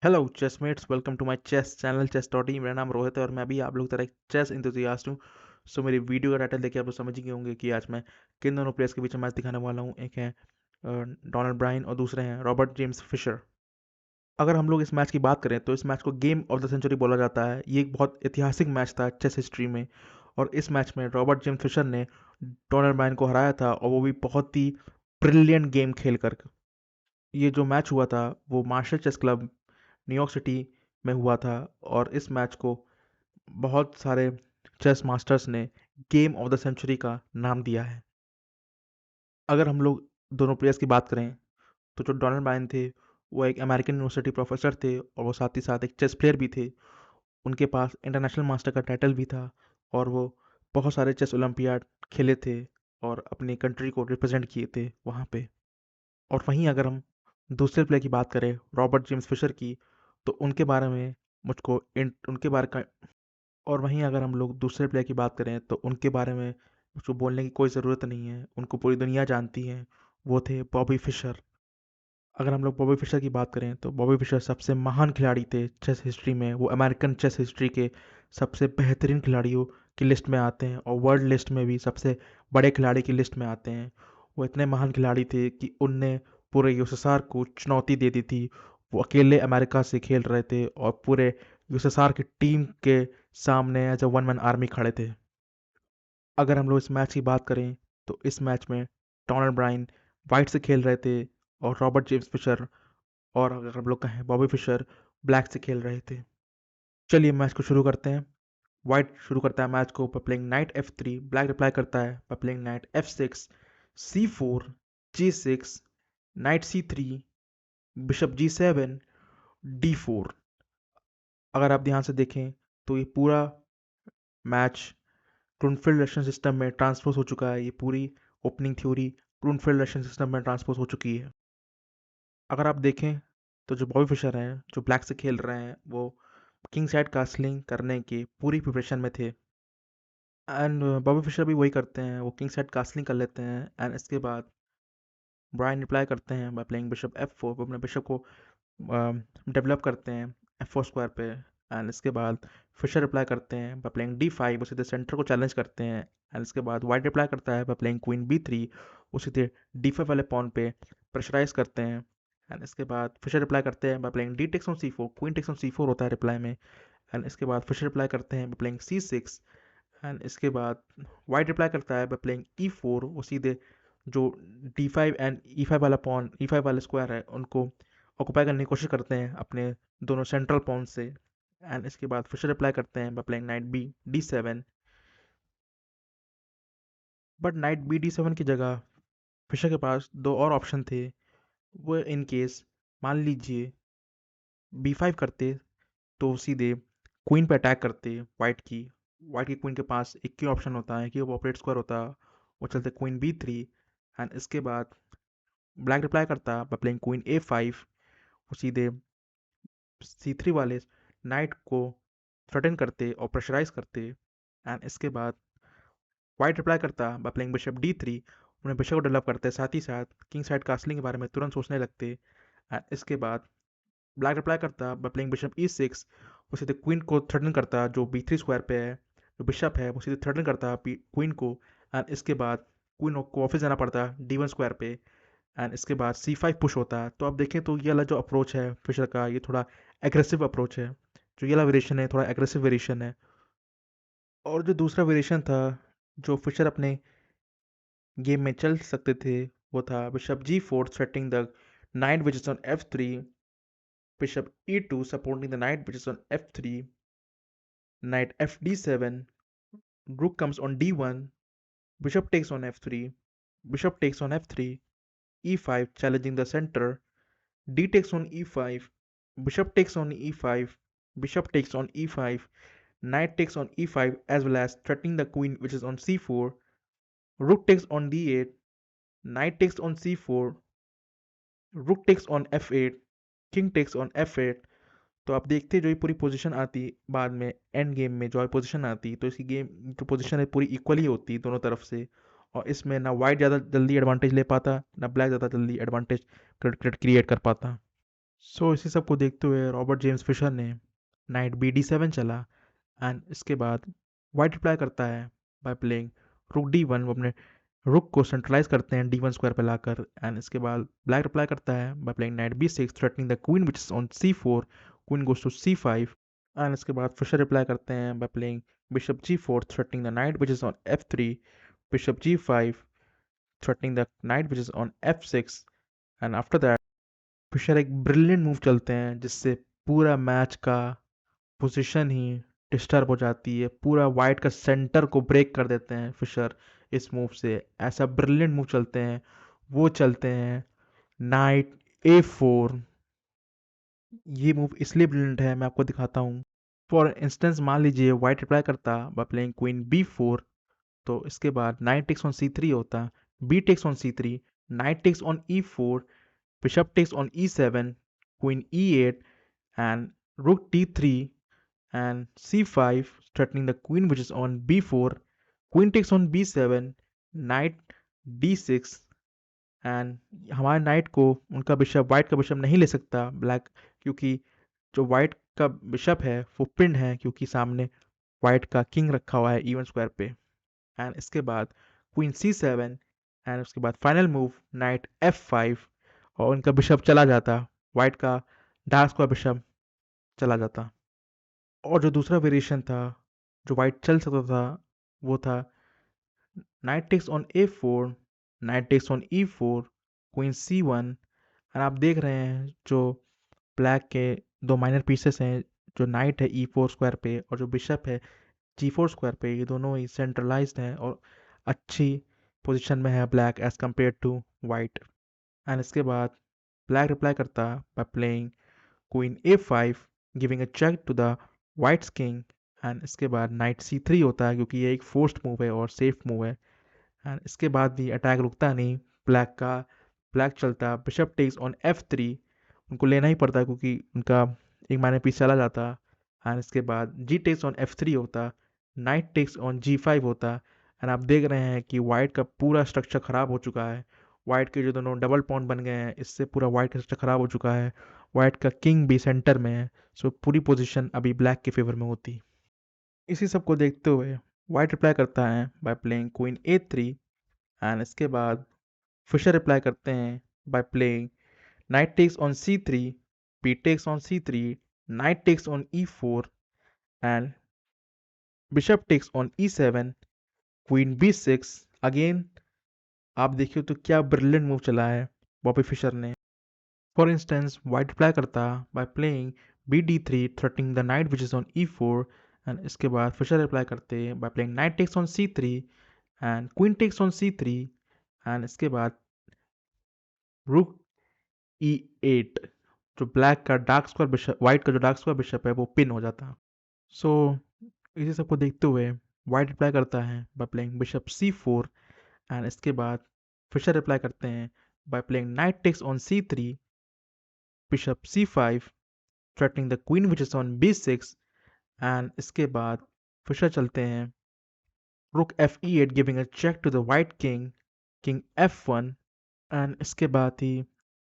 Hello chessmates, welcome to my chess channel चेस.टी। मेरा नाम रोहित है और मैं भी आप लोग तरह एक चेस इंथुजियास्ट हूँ। सो मेरी वीडियो का टाइटल देखिए आप लोग समझ ही गए होंगे कि आज मैं किन दोनों प्लेयर्स के बीच में मैच दिखाने वाला हूँ। एक है डोनाल्ड ब्राइन और दूसरे हैं रॉबर्ट जेम्स फिशर। अगर हम लोग इस मैच की बात करें तो इस मैच को गेम ऑफ द सेंचुरी बोला जाता है। ये एक बहुत ऐतिहासिक मैच था चेस हिस्ट्री में। और इस मैच में रॉबर्ट जेम्स फिशर ने डोनाल्ड ब्राइन को हराया था और वो भी बहुत ही ब्रिलियंट गेम खेल कर। ये जो मैच हुआ था वो Marshall chess club New York city में हुआ था। और इस मैच को बहुत सारे चेस मास्टर्स ने गेम ऑफ द सेंचुरी का नाम दिया है। अगर हम लोग दोनों प्लेयर्स की बात करें तो जो डोनाल्ड ब्रायन थे वो एक अमेरिकन यूनिवर्सिटी प्रोफेसर थे और वो साथ ही साथ एक चेस प्लेयर भी थे। उनके पास इंटरनेशनल मास्टर का टाइटल भी था और वो बहुत सारे चेस ओलंपियाड खेले थे और अपनी कंट्री को रिप्रेजेंट किए थे वहाँ पे। और वहीं अगर हम दूसरे प्लेयर की बात करें रॉबर्ट जेम्स फिशर की, तो उनके बारे में मुझको उनके बारे का और वहीं अगर हम लोग दूसरे प्लेयर की बात करें तो उनके बारे में मुझको बोलने की कोई ज़रूरत नहीं है, उनको पूरी दुनिया जानती है। वो थे बॉबी फिशर। अगर हम लोग बॉबी फिशर की बात करें तो बॉबी फिशर सबसे महान खिलाड़ी थे चेस हिस्ट्री में। वो अमेरिकन चेस हिस्ट्री के सबसे बेहतरीन खिलाड़ियों की लिस्ट में आते हैं और वर्ल्ड लिस्ट में भी सबसे बड़े खिलाड़ी की लिस्ट में आते हैं। वो इतने महान खिलाड़ी थे कि उनने पूरे यूएसएसआर को चुनौती दे दी थी। वो अकेले अमेरिका से खेल रहे थे और पूरे यूएसएसआर की टीम के सामने as a one man army खड़े थे। अगर हम लोग इस मैच की बात करें तो इस मैच में डोनाल्ड ब्राइन वाइट से खेल रहे थे और रॉबर्ट जेम्स फिशर और अगर हम लोग कहें बॉबी फिशर ब्लैक से खेल रहे थे। चलिए मैच को शुरू करते हैं। वाइट शुरू करता है मैच को by playing night F3। Black reply करता है by playing night F6, C4, G6, night C3, bishop G7, D4। अगर आप ध्यान से देखें तो ये पूरा मैच क्रुनफेल्ड रशियन सिस्टम में ट्रांसपोज हो चुका है। ये पूरी ओपनिंग थ्योरी क्रुनफेल्ड रशियन सिस्टम में ट्रांसपोज हो चुकी है। अगर आप देखें तो जो बॉबी फिशर हैं जो ब्लैक से खेल रहे हैं वो किंग साइड कास्लिंग करने की पूरी प्रिपरेशन में थे। एंड बॉबी फिशर भी वही करते हैं, वो किंग साइड कास्लिंग कर लेते हैं। एंड इसके बाद ब्रायन रिप्लाई करते हैं बाय प्लेइंग बिशप F4। वो अपने बिशप को डेवलप करते हैं F4 स्क्वायर पे। एंड इसके बाद फिशर रिप्लाई करते हैं बाय प्लेइंग D5। वो सीधे सेंटर को चैलेंज करते हैं। एंड इसके बाद वाइट रिप्लाई करता है बाय प्लेइंग क्वीन B3। वो सीधे D5 वाले पॉन पे प्रेशराइज करते हैं। एंड इसके बाद फिशर रिप्लाई करते हैं by playing D takes on C4। Queen takes on C4 होता है रिप्लाई में। एंड इसके बाद फिशर रिप्लाई करते हैं बाय प्लेइंग C6। एंड इसके बाद वाइट रिप्लाई करता है बाय प्लेइंग E4। वो सीधे जो D5 एंड E5 वाला पॉन E5 वाला स्क्वायर है उनको ऑक्यूपाई करने की कोशिश करते हैं अपने दोनों सेंट्रल पॉन से। एंड इसके बाद फिशर रिप्लाई करते हैं by playing knight B D7। But knight B D7 की जगह फिशर के पास दो और ऑप्शन थे। वो इन केस मान लीजिए B5 करते तो सीधे क्वीन पे अटैक करते वाइट की क्वीन के पास एक ही ऑप्शन होता है कि वो ऑपरेट स्क्वायर होता। वो चलते क्वीन B3। एंड इसके बाद ब्लैक रिप्लाई करता बाय प्लेइंग क्वीन A5। वो सीधे C3 वाले नाइट को थ्रेटन करते और प्रेशराइज करते। एंड इसके बाद वाइट रिप्लाई करता बाय प्लेइंग बिशप D3। उन्हें बिशप को डेवलप करते साथ ही साथ किंग साइड कास्लिंग के बारे में तुरंत सोचने लगते। एंड इसके बाद ब्लैक रिप्लाई करता बाय प्लेइंग बिशप E6। वो सीधे क्वीन को थ्रेटन करता जो B3 स्क्वायर पे है। जो बिशप है वो सीधे थ्रेटन करता क्वीन को। एंड इसके बाद क्वीन को वापस जाना पड़ता D1 स्क्वायर पे। एंड इसके बाद C5 पुश होता है। तो आप देखें तो ये वाला जो अप्रोच है फिशर का ये थोड़ा एग्रेसिव अप्रोच है। जो ये वाला वेरिएशन है थोड़ा एग्रेसिव वेरिएशन है। और जो दूसरा वेरिएशन था जो फिशर अपने गेम में चल सकते थे वो था bishop G4 threatening the knight which is on F3, bishop E2 supporting the knight which is on F3, knight FD7, rook comes on D1, bishop takes on F3, bishop takes on F3, E5 challenging the center, D takes on E5, bishop takes on E5, bishop takes on E5, knight takes on E5 as well as threatening the queen which is on C4, rook takes on D8, knight takes on C4, rook takes on F8, king takes on F8। तो आप देखते जो ये पूरी position आती बाद में end game में जो पोजीशन आती तो इसकी गेम जो पोजीशन है पूरी इक्वली होती दोनों तरफ से। और इसमें ना वाइट ज़्यादा जल्दी एडवांटेज ले पाता ना ब्लैक ज़्यादा जल्दी एडवांटेज क्रिएट कर पाता। सो इसी सब को देखते हुए रॉबर्ट जेम्स फिशर ने नाइट BD7 चला एंड इसके बाद वाइट रिप्लाई करता है बाय प्लेइंग रुक D1। वो अपने रुक को सेंट्रलाइज करते हैं D1 स्क्वायर पे लाकर एंड इसके बाद ब्लैक रिप्लाई करता है by playing knight B6 threatening the queen which is on C4। Queen goes to C5 and इसके बाद फिशर रिप्लाई करते हैं by playing bishop G4 threatening the knight which is on F3। Bishop G5 threatening the knight which is on f6 and after that Fischer एक brilliant move चलते हैं जिससे पूरा match का पोजीशन ही डिस्टर्ब हो जाती है। पूरा वाइट का सेंटर को ब्रेक कर देते हैं फिशर इस मूव से। ऐसा ब्रिलियंट मूव चलते हैं, वो चलते हैं नाइट A4। ये मूव इसलिए ब्रिलियंट है, मैं आपको दिखाता हूँ। फॉर इंस्टेंस मान लीजिए वाइट रिप्लाई करता बाय प्लेइंग क्वीन B4, तो इसके बाद नाइट टेक्स ऑन C3 होता, B takes on C3, knight takes on E4, bishop takes on E7, queen E8, and rook D3 and C5, threatening the queen which is on B4, queen takes on B7, knight D6, and हमारे night को उनका bishop white का bishop नहीं ले सकता black, क्योंकि जो white का बिशप है वो पिन है, क्योंकि सामने वाइट का किंग रखा हुआ है E1 स्क्वायर पे। एंड इसके बाद क्वीन C7 एंड उसके बाद फाइनल मूव नाइट F5 और उनका बिशप चला जाता, वाइट का डार्क स्क्वायर बिशप चला जाता। और जो दूसरा वेरिएशन था जो वाइट चल सकता था वो था knight takes on A4, knight takes on E4, queen C1। And आप देख रहे हैं जो ब्लैक के दो माइनर पीसेस हैं, जो नाइट है E4 स्क्वायर पे और जो बिशप है G4 स्क्वायर पे, ये दोनों ही सेंट्रलाइज्ड हैं और अच्छी पोजीशन में है black as compare to white. And इसके बाद ब्लैक रिप्लाई करता by playing queen A5 giving a check to the white's king. And इसके बाद नाइट C3 होता है, क्योंकि ये एक फोर्स्ड मूव है और सेफ मूव है। एंड इसके बाद भी अटैक रुकता नहीं ब्लैक का, ब्लैक चलता बिशप टेक्स ऑन F3। उनको लेना ही पड़ता क्योंकि उनका एक माइनर पीस चला जाता। एंड इसके बाद जी टेक्स ऑन F3 होता, नाइट टेक्स ऑन G5 होता। एंड आप देख रहे हैं कि वाइट का पूरा स्ट्रक्चर ख़राब हो चुका है। वाइट के जो दोनों डबल पॉइंट बन गए हैं, इससे पूरा वाइट का स्ट्रक्चर ख़राब हो चुका है। वाइट का किंग भी सेंटर में है, सो पूरी पोजीशन अभी ब्लैक के फेवर में होती। इसी सब को देखते हुए वाइट रिप्लाई करता है by playing queen A3 and इसके बाद फिशर रिप्लाई करते हैं by playing knight takes on C3, B takes on C3, knight takes on E4 and bishop takes on E7, queen B6। Again आप देखिए तो क्या ब्रिलियंट मूव चला है बॉबी फिशर ने। फॉर इंस्टेंस वाइट रिप्लाई करता by playing BD3 threatening the knight which is on E4 and इसके बाद फिशर रिप्लाई करते by playing knight takes on C3 and queen takes on C3 and इसके बाद रुक E8। जो black का dark square bishop, white का जो डार्क स्क्वायर बिशप है वो पिन हो जाता। सो इसी सब को देखते हुए वाइट रिप्लाई करता है by playing bishop C4 and इसके बाद फिशर रिप्लाई करते हैं by playing knight takes on C3, bishop C5 threatening the queen which is on B6 and इसके बाद फिशर चलते हैं rook F8 giving a check to the white king, king F1। And इसके बाद ही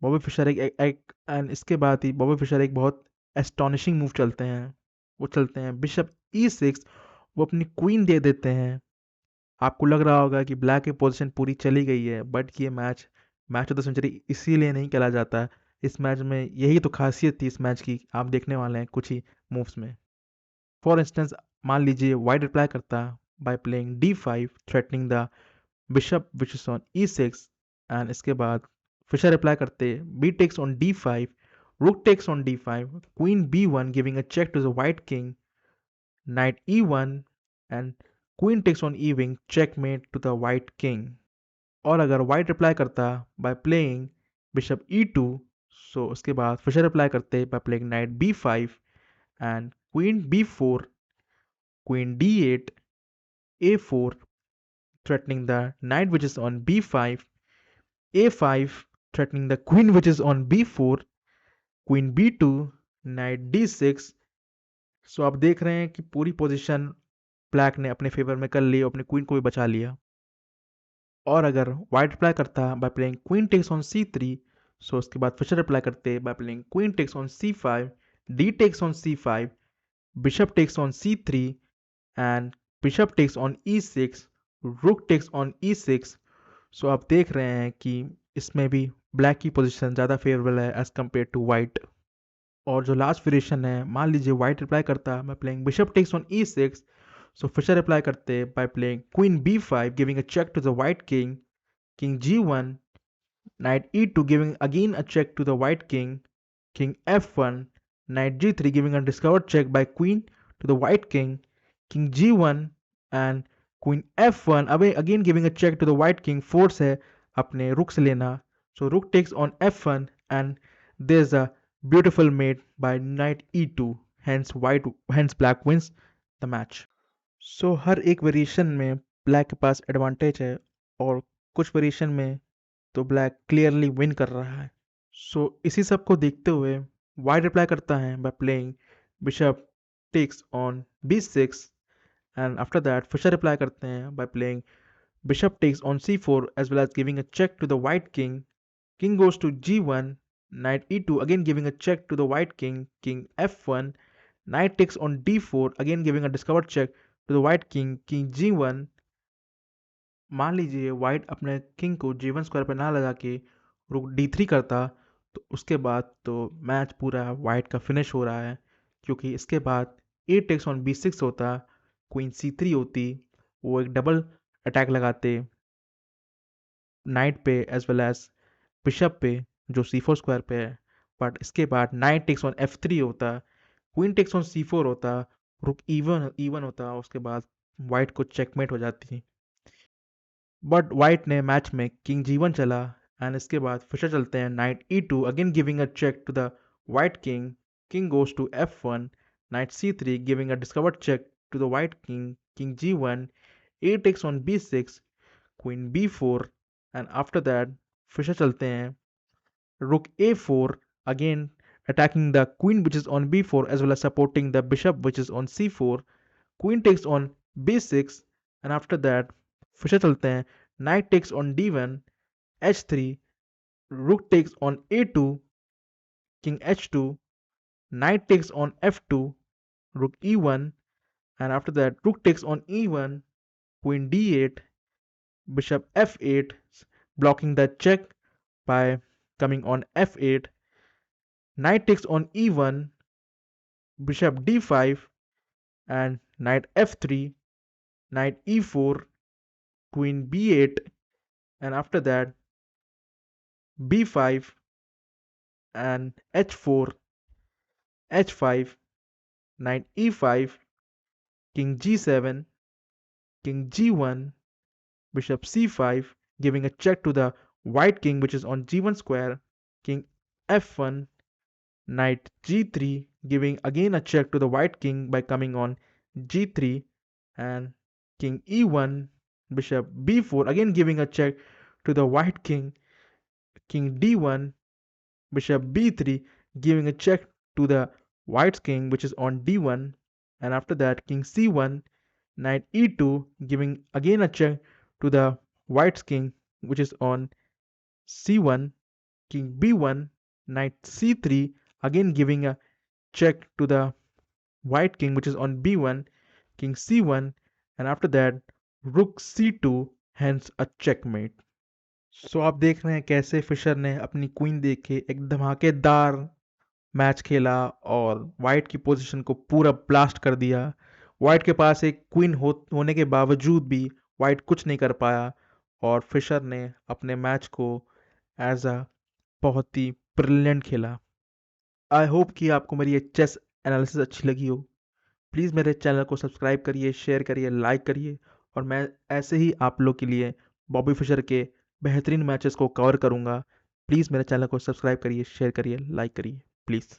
Bobby Fischer and इसके बाद ही Bobby Fischer एक बहुत एस्टोनिशिंग मूव चलते हैं। वो चलते हैं बिशप E6, वो अपनी क्वीन दे देते हैं। आपको लग रहा होगा कि ब्लैक की पोजीशन पूरी चली गई है, बट ये match match of the century इसीलिए नहीं खेला जाता। इस मैच में यही तो खासियत थी इस मैच की, आप देखने वाले हैं कुछ ही मूव्स में। फॉर इंस्टेंस मान लीजिए वाइट रिप्लाई करता by playing D5 threatening the bishop which is on E6 and इसके बाद फिशर रिप्लाई करते B takes on D5, rook takes on D5, queen B1 giving a check to the white king, knight E1 and queen takes on E wing checkmate to the white king। और अगर white reply करता by playing bishop E2, सो उसके बाद Fischer reply करते by playing knight B5 and queen B4, queen D8, A4 threatening the knight which is on B5, A5 threatening the queen which is on B4, queen B2, night D6। सो आप देख रहे हैं कि पूरी position black ने अपने favour में कर ली और अपने क्वीन को भी बचा लिया। और अगर वाइट रिप्लाई करता by playing queen takes on C3, so उसके बाद फिशर रिप्लाई करते by playing queen takes on c5, d takes on c5, bishop takes on c3 and bishop takes on e6, rook takes on e6। सो आप देख रहे हैं कि इसमें भी ब्लैक की पोजीशन ज़्यादा फेवरेबल है एज कम्पेयर टू वाइट। और जो लास्ट वेरिएशन है, मान लीजिए वाइट रिप्लाई करता by playing bishop takes on e6, so Fischer reply करते by playing queen b5 giving a check to the white king, king g1, knight e2 giving again a check to the white king, king f1, knight g3 giving a discovered check by queen to the white king, king g1 and queen f1 again giving a check to the white king, force है अपने रुक से लेना। So rook takes on f1 and there's a beautiful mate by knight e2, hence black wins the match। So हर एक variation में black के पास advantage है और कुछ वेरिएशन में तो ब्लैक क्लियरली विन कर रहा है। सो इसी सब को देखते हुए वाइट रिप्लाई करता है by playing bishop takes on b6 and after that Fischer reply करते हैं by playing bishop takes on c4 as well as giving a check to the white king, king goes to g1, knight e2 again giving a check to the white king, king f1, knight takes on d4 again giving a discovered check to the white king, king g1। मान लीजिए white अपने king को G1 square पर ना लगा के रुक d3 करता, तो उसके बाद तो मैच पूरा वाइट का फिनिश हो रहा है, क्योंकि इसके बाद ए टेक्स ऑन b6 होता, क्वीन c3 होती, वो एक डबल अटैक लगाते नाइट पे एज वेल एज बिशप पे जो c4 स्क्वायर पे है। बट इसके बाद नाइट टेक्स ऑन f3 होता, क्वीन टेक्स ऑन c4 होता, रुक इवन होता, उसके बाद वाइट को चेकमेट हो जाती। बट वाइट ने मैच में किंग जी1 चला एंड इसके बाद फिशर चलते हैं knight e2 again giving a check to the white king, king goes to f1, knight c3 giving a discovered check to the white king, king g1, A takes on b6, queen b4 and after that Fischer चलते हैं rook a4 again attacking the queen which is on b4 as well as supporting the bishop which is on c4, queen takes on b6 and after that Fischer चलते हैं knight takes on d1, h3, rook takes on a2, king h2, knight takes on f2, rook e1 and after that rook takes on e1, queen d8, bishop f8 blocking the check by coming on f8, knight takes on e1, bishop d5 and knight f3, knight e4, queen b8 and after that b5 and h4, h5, knight e5, king g7, king g1, bishop c5 giving a check to the white king which is on g1 square, king f1, knight g3 giving again a check to the white king by coming on g3 and king e1, bishop b4 again giving a check to the white king, king d1, bishop b3 giving a check to the white king which is on d1 and after that king c1, knight e2 giving again a check to the white king which is on c1, king b1, knight c3 again giving a check to the white king which is on b1, king c1 and after that rook c2, hence a checkmate। सो आप देख रहे हैं कैसे Fisher ने अपनी queen दे के एक धमाकेदार मैच खेला और वाइट की पोजीशन को पूरा ब्लास्ट कर दिया। वाइट के पास एक क्वीन होने के बावजूद भी वाइट कुछ नहीं कर पाया और फिशर ने अपने मैच को एज अ बहुत ही ब्रिलियंट खेला। आई होप कि आपको मेरी ये चेस एनालिसिस अच्छी लगी हो। प्लीज़ मेरे चैनल को सब्सक्राइब करिए, शेयर करिए, लाइक करिए और मैं ऐसे ही आप लोग के लिए बॉबी फिशर के बेहतरीन मैचेस को कवर करूँगा। प्लीज़ मेरे चैनल को सब्सक्राइब करिए, शेयर करिए, लाइक करिए, प्लीज़।